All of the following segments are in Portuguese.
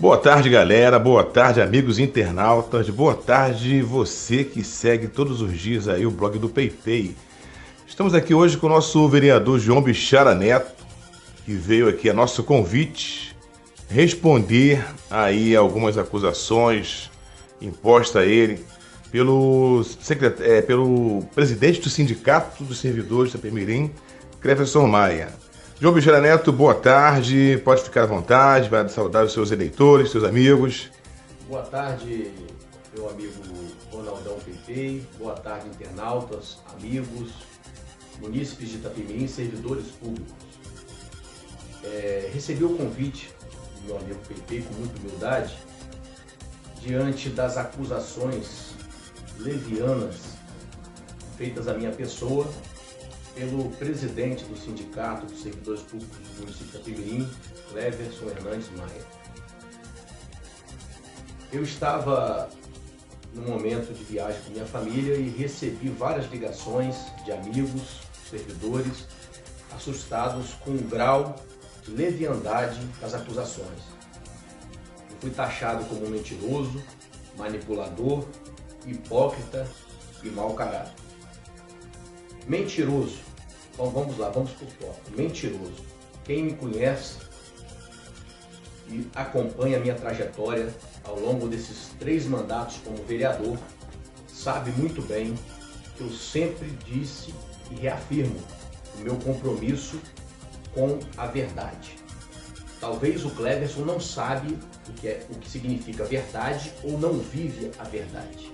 Boa tarde, galera. Boa tarde, amigos internautas. Boa tarde, você que segue todos os dias aí o blog do PayPay. Estamos aqui hoje com o nosso vereador João Bichara Neto, que veio aqui a nosso convite responder aí algumas acusações impostas a ele pelo presidente do Sindicato dos Servidores da Itapemirim, Cleverson Maia. João Bichara Neto, boa tarde, pode ficar à vontade, vai saudar os seus eleitores, seus amigos. Boa tarde, meu amigo Ronaldão PayPay, boa tarde, internautas, amigos, munícipes de Itapemirim, servidores públicos. Recebi o convite do meu amigo PayPay com muita humildade, diante das acusações levianas feitas à minha pessoa pelo presidente do Sindicato dos Servidores Públicos do município de Itapemirim, Cleverson Hernandes Maia. Eu estava num momento de viagem com minha família e recebi várias ligações de amigos, servidores, assustados com o grau de leviandade das acusações. Eu fui taxado como mentiroso, manipulador, hipócrita e mau caráter. Mentiroso. Então vamos lá, vamos por foco. Mentiroso. Quem me conhece e acompanha a minha trajetória ao longo desses 3 mandatos como vereador, sabe muito bem que eu sempre disse e reafirmo o meu compromisso com a verdade. Talvez o Cleverson não sabe o que significa verdade ou não vive a verdade.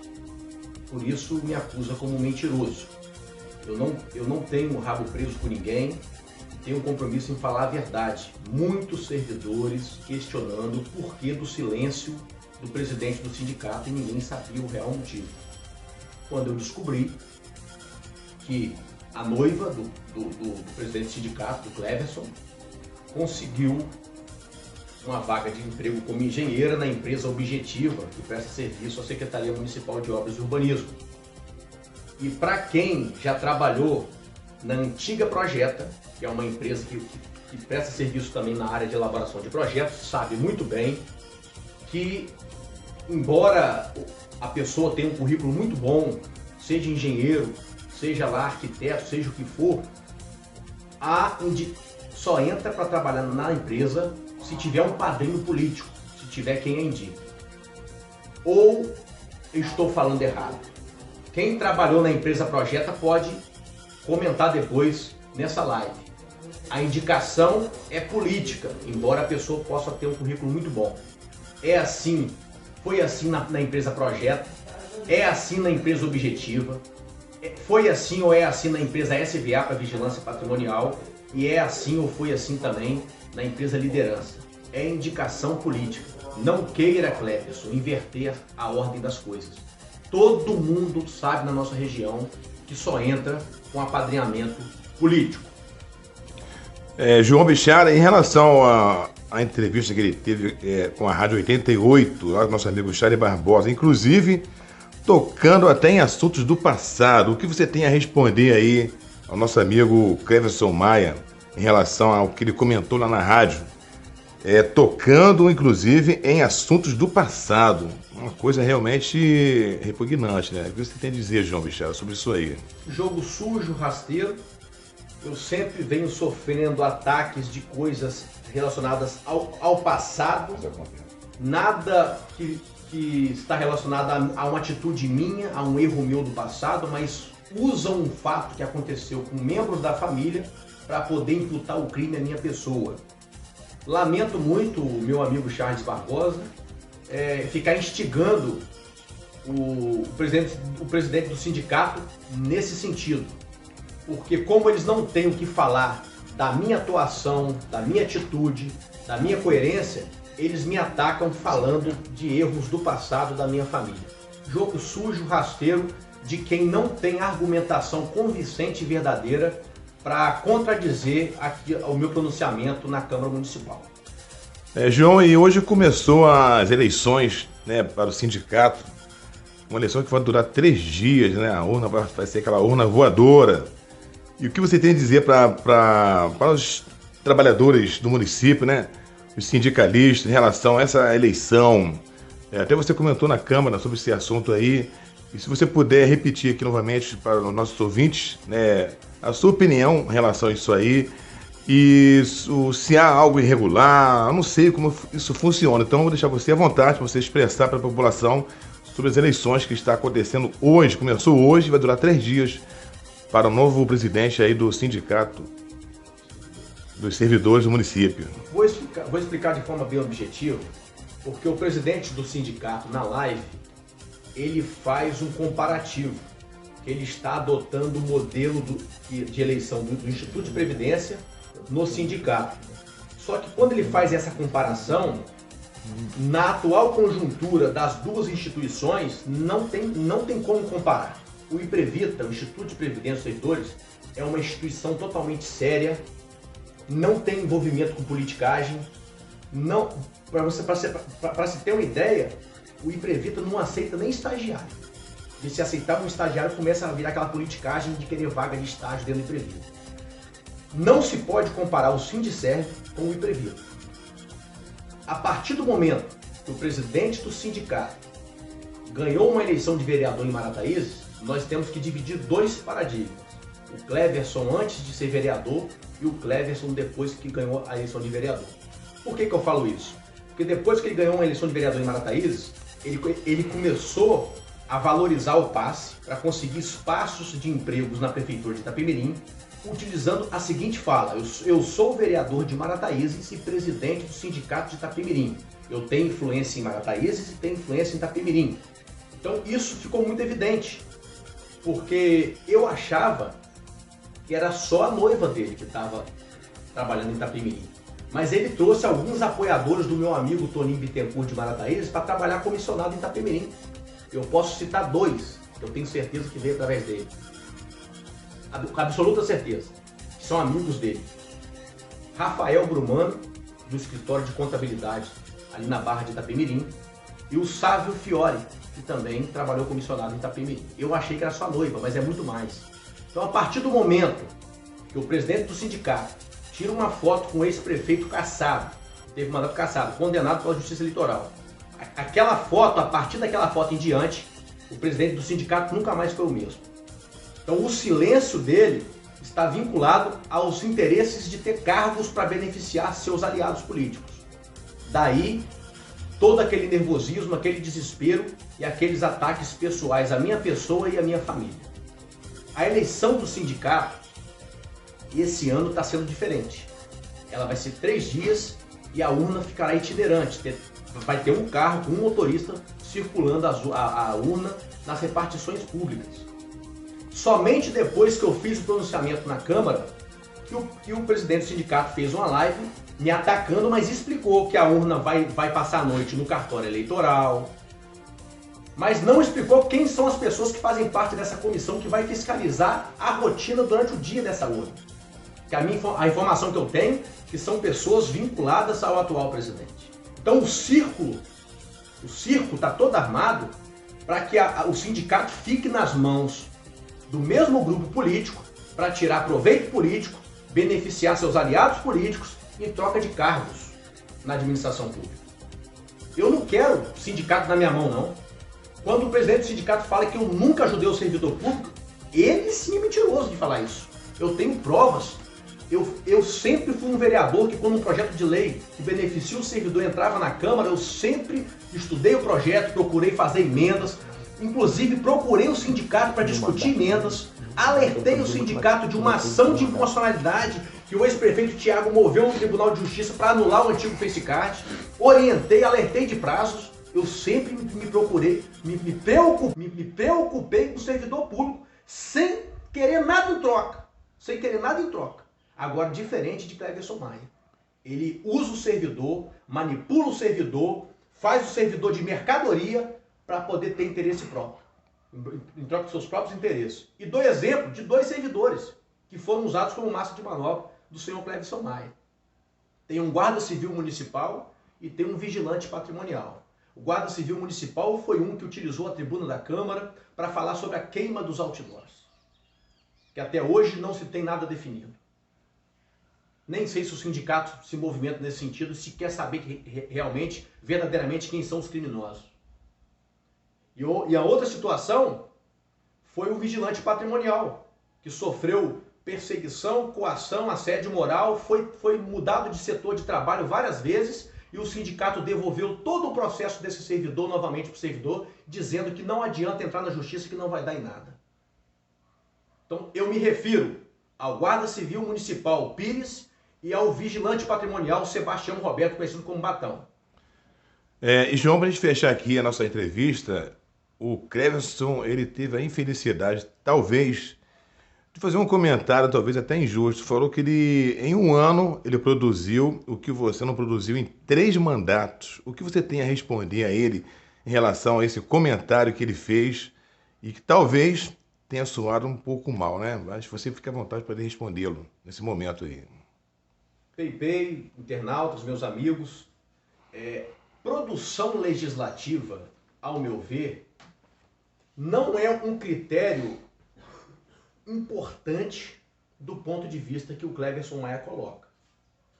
Por isso me acusa como mentiroso. Eu não tenho o rabo preso por ninguém, tenho um compromisso em falar a verdade. Muitos servidores questionando o porquê do silêncio do presidente do sindicato e ninguém sabia o real motivo. Quando eu descobri que a noiva do presidente do sindicato, do Cleverson, conseguiu uma vaga de emprego como engenheira na empresa Objetiva, que presta serviço à Secretaria Municipal de Obras e Urbanismo. E para quem já trabalhou na antiga Projeta, que é uma empresa que presta serviço também na área de elaboração de projetos, sabe muito bem que, embora a pessoa tenha um currículo muito bom, seja engenheiro, seja lá arquiteto, seja o que for, só entra para trabalhar na empresa se tiver um padrinho político, se tiver quem a indica. Ou eu estou falando errado? Quem trabalhou na empresa Projeta pode comentar depois nessa live. A indicação é política, embora a pessoa possa ter um currículo muito bom. É assim, foi assim na empresa Projeta, é assim na empresa Objetiva, foi assim ou é assim na empresa SVA para Vigilância Patrimonial e é assim ou foi assim também na empresa Liderança. É indicação política. Não queira, Cleverson, inverter a ordem das coisas. Todo mundo sabe na nossa região que só entra com apadrinhamento político. João Bichara, em relação à entrevista que ele teve com a Rádio 88, lá do nosso amigo Charlie Barbosa, inclusive tocando até em assuntos do passado, o que você tem a responder aí ao nosso amigo Cleverson Maia em relação ao que ele comentou lá na rádio? Tocando, inclusive, em assuntos do passado. Uma coisa realmente repugnante, né? O que você tem a dizer, João Bichara, sobre isso aí? Jogo sujo, rasteiro. Eu sempre venho sofrendo ataques de coisas relacionadas ao passado. Nada que está relacionado a uma atitude minha, a um erro meu do passado, mas usam um fato que aconteceu com membros da família para poder imputar o crime à minha pessoa. Lamento muito o meu amigo Charles Barbosa ficar instigando o presidente do sindicato nesse sentido. Porque como eles não têm o que falar da minha atuação, da minha atitude, da minha coerência, eles me atacam falando de erros do passado da minha família. Jogo sujo, rasteiro, de quem não tem argumentação convincente e verdadeira para contradizer aqui o meu pronunciamento na Câmara Municipal. João, e hoje começou as eleições, né, para o sindicato, uma eleição que vai durar 3 dias, né? A urna vai ser aquela urna voadora. E o que você tem a dizer para os trabalhadores do município, né? os sindicalistas em relação a essa eleição. Até você comentou na Câmara sobre esse assunto aí. E se você puder repetir aqui novamente para os nossos ouvintes, né, a sua opinião em relação a isso aí. E se há algo irregular, eu não sei como isso funciona. Então eu vou deixar você à vontade para você expressar para a população sobre as eleições que está acontecendo hoje. Começou hoje e vai durar 3 dias para o novo presidente aí do sindicato dos servidores do município. Vou explicar de forma bem objetiva, porque o presidente do sindicato na live, ele faz um comparativo, que ele está adotando o modelo de eleição do Instituto de Previdência no sindicato. Só que quando ele faz essa comparação, na atual conjuntura das duas instituições, não tem como comparar. O IPREVITA, o Instituto de Previdência dos Servidores, é uma instituição totalmente séria, não tem envolvimento com politicagem. Para se ter uma ideia, o IPREVITA não aceita nem estagiário. E se aceitar um estagiário, começa a virar aquela politicagem de querer vaga de estágio dentro do IPREVITA. Não se pode comparar o Sindicerv com o IPREVITA. A partir do momento que o presidente do sindicato ganhou uma eleição de vereador em Marataízes, nós temos que dividir 2 paradigmas. O Cleverson antes de ser vereador e o Cleverson depois que ganhou a eleição de vereador. Por que eu falo isso? Porque depois que ele ganhou uma eleição de vereador em Marataízes, ele começou a valorizar o passe para conseguir espaços de empregos na prefeitura de Itapemirim, utilizando a seguinte fala: eu sou vereador de Marataízes e presidente do sindicato de Itapemirim. Eu tenho influência em Marataízes e tenho influência em Itapemirim. Então isso ficou muito evidente, porque eu achava que era só a noiva dele que estava trabalhando em Itapemirim. Mas ele trouxe alguns apoiadores do meu amigo Toninho Bittencourt de Marataízes para trabalhar comissionado em Itapemirim. Eu posso citar 2, que eu tenho certeza que veio através dele. Com absoluta certeza, que são amigos dele. Rafael Brumano, do escritório de contabilidade ali na Barra de Itapemirim, e o Sávio Fiore, que também trabalhou comissionado em Itapemirim. Eu achei que era só noiva, mas é muito mais. Então, a partir do momento que o presidente do sindicato tira uma foto com o ex-prefeito cassado, teve mandato cassado, condenado pela Justiça Eleitoral, aquela foto, a partir daquela foto em diante, o presidente do sindicato nunca mais foi o mesmo. Então o silêncio dele está vinculado aos interesses de ter cargos para beneficiar seus aliados políticos. Daí todo aquele nervosismo, aquele desespero e aqueles ataques pessoais à minha pessoa e à minha família. A eleição do sindicato esse ano está sendo diferente. Ela vai ser 3 dias e a urna ficará itinerante. Vai ter um carro com um motorista circulando a urna nas repartições públicas. Somente depois que eu fiz o pronunciamento na Câmara, que o presidente do sindicato fez uma live me atacando, mas explicou que a urna vai passar a noite no cartório eleitoral, mas não explicou quem são as pessoas que fazem parte dessa comissão que vai fiscalizar a rotina durante o dia dessa urna. Que a informação que eu tenho que são pessoas vinculadas ao atual presidente. Então o circo está todo armado para que o sindicato fique nas mãos do mesmo grupo político para tirar proveito político, beneficiar seus aliados políticos em troca de cargos na administração pública. Eu não quero sindicato na minha mão, não. Quando o presidente do sindicato fala que eu nunca ajudei o servidor público, ele sim é mentiroso de falar isso. Eu tenho provas. Eu sempre fui um vereador que, quando um projeto de lei que beneficia o servidor entrava na Câmara, eu sempre estudei o projeto, procurei fazer emendas, inclusive procurei o sindicato para discutir emendas, alertei o sindicato de uma ação de inconstitucionalidade que o ex-prefeito Thiago moveu no Tribunal de Justiça para anular o antigo Facecard, orientei, alertei de prazos. Eu sempre me preocupei com o servidor público sem querer nada em troca. Agora, diferente de Cleverson Maia. Ele usa o servidor, manipula o servidor, faz o servidor de mercadoria para poder ter interesse próprio, em troca dos seus próprios interesses. E dou exemplo de 2 servidores que foram usados como massa de manobra do senhor Cleverson Maia. Tem um guarda civil municipal e tem um vigilante patrimonial. O guarda civil municipal foi um que utilizou a tribuna da Câmara para falar sobre a queima dos outdoors, que até hoje não se tem nada definido. Nem sei se o sindicato se movimenta nesse sentido, se quer saber realmente, verdadeiramente, quem são os criminosos. E a outra situação foi o vigilante patrimonial, que sofreu perseguição, coação, assédio moral, foi mudado de setor de trabalho várias vezes e o sindicato devolveu todo o processo desse servidor novamente para o servidor, dizendo que não adianta entrar na justiça, que não vai dar em nada. Então, eu me refiro ao Guarda Civil Municipal Pires e ao vigilante patrimonial Sebastião Roberto, conhecido como Batão. E João, para a gente fechar aqui a nossa entrevista, o Cleverson, ele teve a infelicidade, talvez, de fazer um comentário, talvez até injusto. Falou que ele, em um ano, ele produziu o que você não produziu em 3 mandatos. O que você tem a responder a ele em relação a esse comentário que ele fez e que talvez tenha soado um pouco mal, né? Mas você fica à vontade para respondê-lo nesse momento aí. PeiPei, internautas, meus amigos, produção legislativa, ao meu ver, não é um critério importante do ponto de vista que o Cleverson Maia coloca.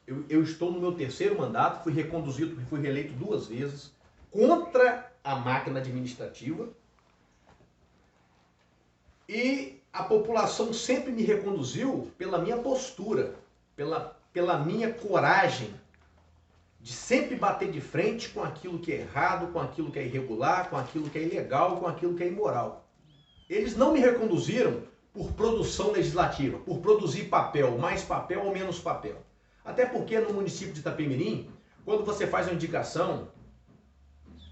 Eu estou no meu 3º mandato, fui reconduzido, fui reeleito 2 vezes, contra a máquina administrativa, e a população sempre me reconduziu pela minha postura, pela minha coragem de sempre bater de frente com aquilo que é errado, com aquilo que é irregular, com aquilo que é ilegal, com aquilo que é imoral. Eles não me reconduziram por produção legislativa, por produzir papel, mais papel ou menos papel. Até porque no município de Itapemirim, quando você faz uma indicação,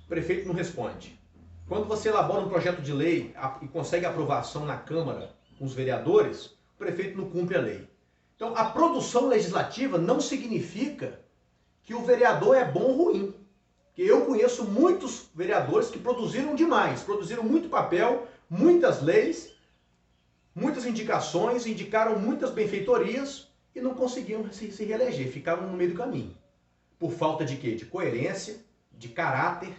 o prefeito não responde. Quando você elabora um projeto de lei e consegue aprovação na Câmara com os vereadores, o prefeito não cumpre a lei. Então, a produção legislativa não significa que o vereador é bom ou ruim. Porque eu conheço muitos vereadores que produziram demais, produziram muito papel, muitas leis, muitas indicações, indicaram muitas benfeitorias e não conseguiam se reeleger, ficaram no meio do caminho. Por falta de quê? De coerência, de caráter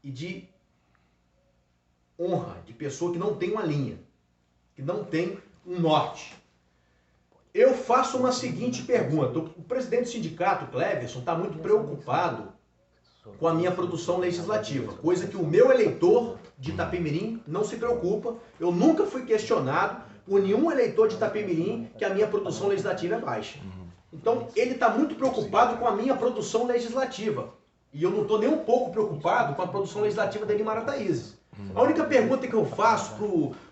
e de honra, de pessoa que não tem uma linha, que não tem um norte. Eu faço uma seguinte pergunta. O presidente do sindicato, Cleverson, está muito preocupado com a minha produção legislativa, coisa que o meu eleitor de Itapemirim não se preocupa. Eu nunca fui questionado por nenhum eleitor de Itapemirim que a minha produção legislativa é baixa. Então, ele está muito preocupado com a minha produção legislativa. E eu não estou nem um pouco preocupado com a produção legislativa dele em Marataízes. A única pergunta que eu faço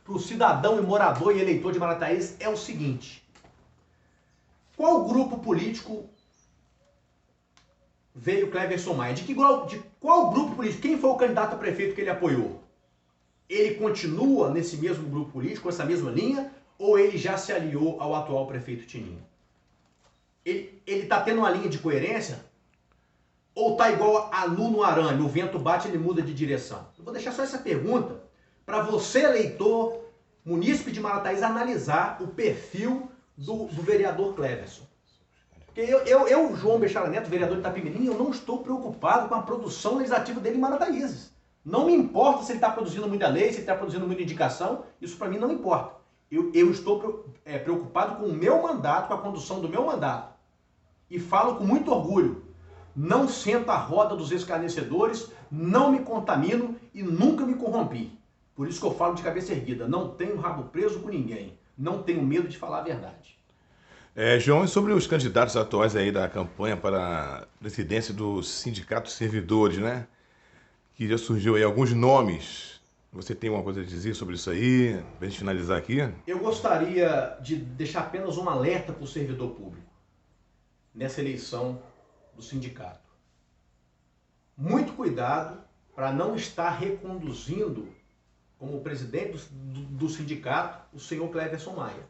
para o cidadão e morador e eleitor de Marataízes é o seguinte: qual grupo político veio Cleverson Maia? De qual grupo político? Quem foi o candidato a prefeito que ele apoiou? Ele continua nesse mesmo grupo político, com essa mesma linha, ou ele já se aliou ao atual prefeito Tininho? Ele está tendo uma linha de coerência? Ou está igual a nu no arame, o vento bate e ele muda de direção? Eu vou deixar só essa pergunta para você, eleitor, munícipe de Marataízes, analisar o perfil do vereador Cleverson. Porque eu, João Bechara Neto, vereador de Itapemirim, eu não estou preocupado com a produção legislativa dele em Marataízes. Não me importa se ele está produzindo muita lei, se ele está produzindo muita indicação, isso para mim não importa. Eu estou preocupado com o meu mandato, com a condução do meu mandato. E falo com muito orgulho. Não sento à roda dos escarnecedores, não me contamino e nunca me corrompi. Por isso que eu falo de cabeça erguida. Não tenho rabo preso com ninguém. Não tenho medo de falar a verdade. João, e sobre os candidatos atuais aí da campanha para a presidência do Sindicato dos Servidores, né? Que já surgiu aí alguns nomes. Você tem alguma coisa a dizer sobre isso aí, para a gente finalizar aqui? Eu gostaria de deixar apenas um alerta para o servidor público nessa eleição do sindicato. Muito cuidado para não estar reconduzindo como presidente do sindicato o senhor Cleverson Maia.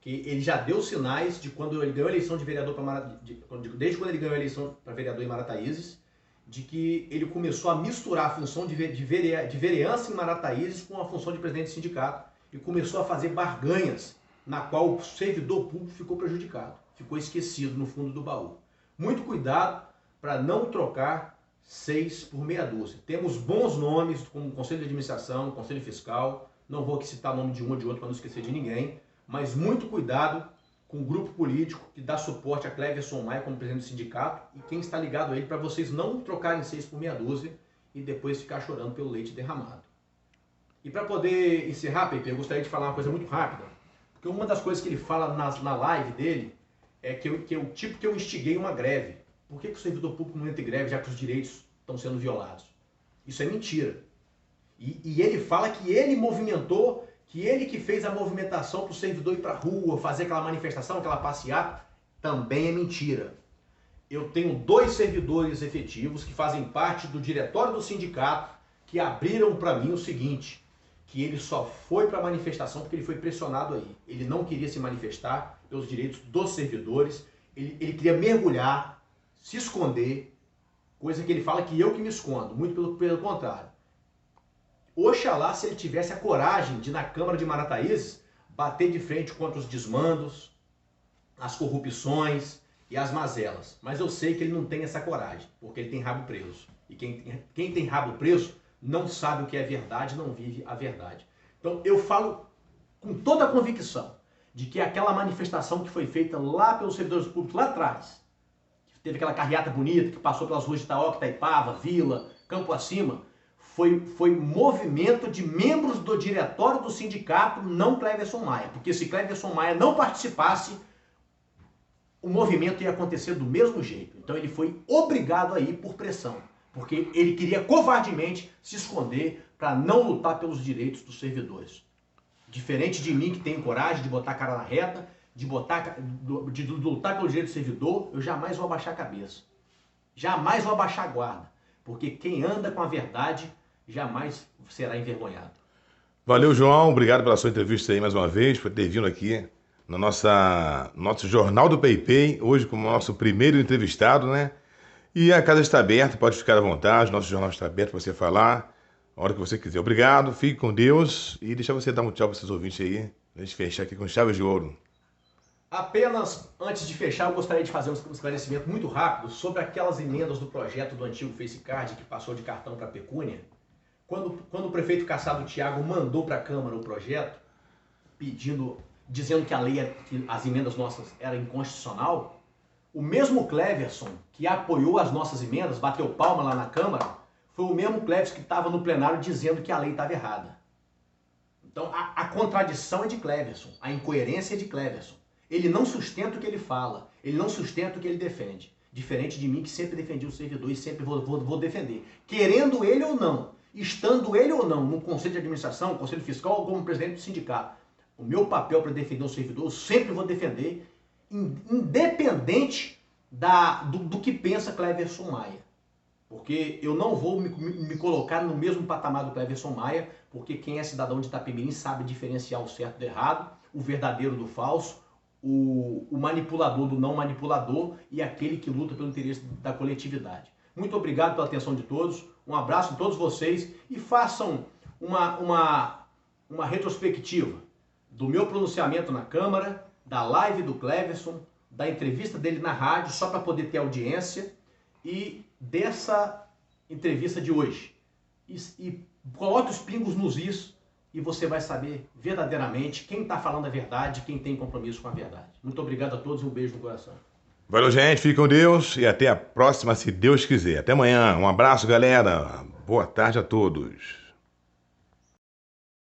Que ele já deu sinais de quando ele ganhou a eleição de vereador desde quando ele ganhou a eleição para vereador em Marataízes, de que ele começou a misturar a função de vereança em Marataízes com a função de presidente de sindicato e começou a fazer barganhas na qual o servidor público ficou prejudicado, ficou esquecido no fundo do baú. Muito cuidado para não trocar 6 por meia dúzia. Temos bons nomes como Conselho de Administração, Conselho Fiscal, não vou aqui citar o nome de um ou de outro para não esquecer de ninguém, mas muito cuidado com um grupo político que dá suporte a Cleverson Maia como presidente do sindicato e quem está ligado a ele, para vocês não trocarem 6 por meia dúzia e depois ficar chorando pelo leite derramado. E para poder encerrar, Pepe, eu gostaria de falar uma coisa muito rápida, porque uma das coisas que ele fala na live dele é que eu instiguei uma greve. Por que o servidor público não entra em greve, já que os direitos estão sendo violados? Isso é mentira. E ele fala que ele movimentou, que ele que fez a movimentação para o servidor ir para a rua, fazer aquela manifestação, aquela passeata, também é mentira. Eu tenho 2 servidores efetivos que fazem parte do diretório do sindicato que abriram para mim o seguinte, que ele só foi para a manifestação porque ele foi pressionado aí. Ele não queria se manifestar pelos direitos dos servidores, ele queria mergulhar, se esconder, coisa que ele fala que eu que me escondo, muito pelo contrário. Oxalá se ele tivesse a coragem de, na Câmara de Marataízes, bater de frente contra os desmandos, as corrupções e as mazelas. Mas eu sei que ele não tem essa coragem, porque ele tem rabo preso. E quem tem rabo preso não sabe o que é verdade, não vive a verdade. Então eu falo com toda a convicção de que aquela manifestação que foi feita lá pelos servidores públicos, lá atrás, que teve aquela carreata bonita, que passou pelas ruas de Itaoca, Itaipava, Vila, Campo Acima, foi movimento de membros do diretório do sindicato, não Cleverson Maia. Porque se Cleverson Maia não participasse, o movimento ia acontecer do mesmo jeito. Então ele foi obrigado a ir por pressão, porque ele queria covardemente se esconder para não lutar pelos direitos dos servidores. Diferente de mim, que tenho coragem de botar a cara na reta, de lutar pelo direito do servidor, eu jamais vou abaixar a cabeça. Jamais vou abaixar a guarda. Porque quem anda com a verdade jamais será envergonhado. Valeu, João. Obrigado pela sua entrevista aí mais uma vez, por ter vindo aqui no nosso Jornal do PayPay, hoje como nosso primeiro entrevistado, né? E a casa está aberta, pode ficar à vontade, nosso jornal está aberto para você falar a hora que você quiser. Obrigado, fique com Deus e deixa você dar um tchau para esses ouvintes aí, a gente fechar aqui com chaves de ouro. Apenas antes de fechar, eu gostaria de fazer um esclarecimento muito rápido sobre aquelas emendas do projeto do antigo FaceCard que passou de cartão para pecúnia. Quando o prefeito Cassado Thiago mandou para a Câmara o projeto, dizendo que a lei, que as emendas nossas eram inconstitucional, o mesmo Cleverson que apoiou as nossas emendas, bateu palma lá na Câmara, foi o mesmo Cleverson que estava no plenário dizendo que a lei estava errada. Então a contradição é de Cleverson, a incoerência é de Cleverson. Ele não sustenta o que ele fala, ele não sustenta o que ele defende. Diferente de mim, que sempre defendi o servidor e sempre vou defender. Querendo ele ou não, estando ele ou não no Conselho de Administração, Conselho Fiscal ou como presidente do sindicato, o meu papel para defender o servidor, eu sempre vou defender, independente do que pensa Cleverson Maia. Porque eu não vou me colocar no mesmo patamar do Cleverson Maia, porque quem é cidadão de Itapemirim sabe diferenciar o certo do errado, o verdadeiro do falso, o manipulador do não manipulador e aquele que luta pelo interesse da coletividade. Muito obrigado pela atenção de todos, um abraço a todos vocês e façam uma retrospectiva do meu pronunciamento na Câmara, da live do Cleverson, da entrevista dele na rádio, só para poder ter audiência, e dessa entrevista de hoje. E coloque os pingos nos is e você vai saber verdadeiramente quem está falando a verdade, quem tem compromisso com a verdade. Muito obrigado a todos e um beijo no coração. Valeu, gente. Fique com Deus e até a próxima, se Deus quiser. Até amanhã. Um abraço, galera. Boa tarde a todos.